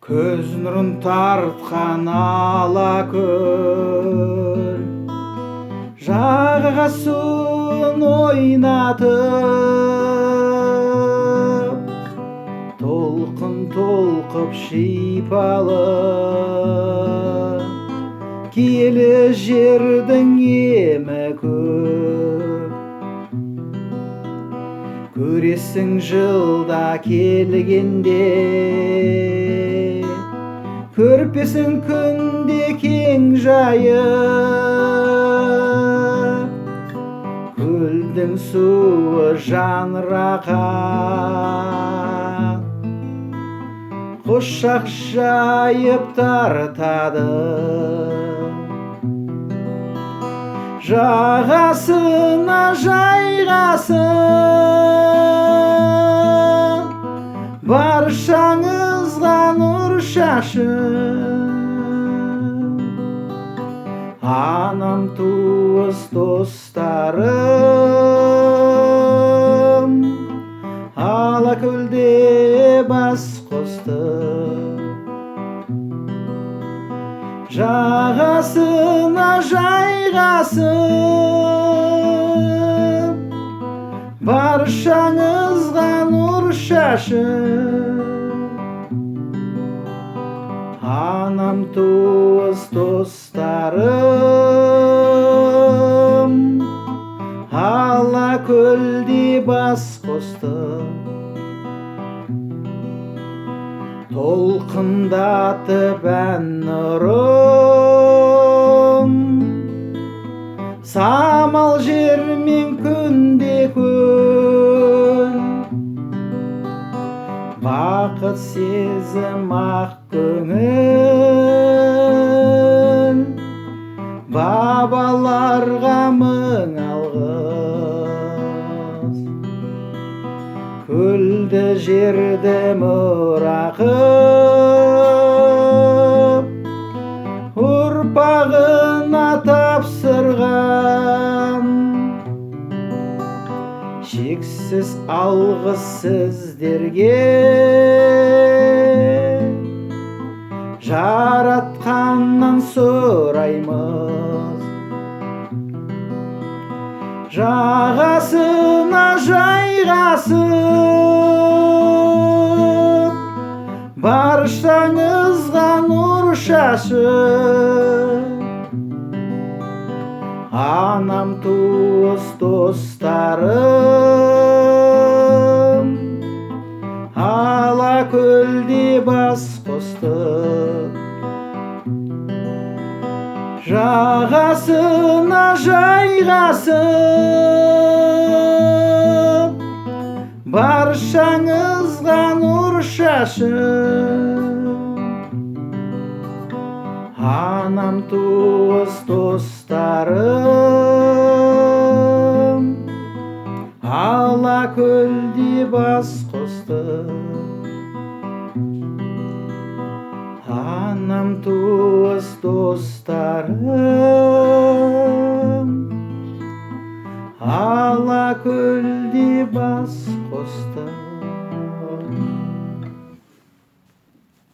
Көз нұрын тартқан алакөл жағасын ойнатып, толқын толқып шипалы киелі жердің емі көп. Көресің жылда келгенде, көрпесің күнде кең жайып, көлдің суы жанрақан құшақ жайып тартады. Жағасына жайғасын баршаңызға нұр шашып, анам туыс достарым алакөлде бас қосты. Жағасына жайғасын баршаңызға нұр шашып, анам туыс достарым алакөлде бас қосты. Толқындатып ән нұрын самал жер мен күнде көл, бақыт сезім ақ көңіл бабаларға мың алғыс. Көлді жерді мұра қып ұрпағына тапсырған, шексіз алғыс сіздерге жаратқаннан сұраймыз. Жағасына жайғасып баршаңызға нұр шашып, анам туыс достарым алакөлде бас қосты. Жағасына жайғасып баршаңызға нұр шашып, анам туыс достарым алакөлде бас қосты. Анам туыс достарым алакөлде бас қосты.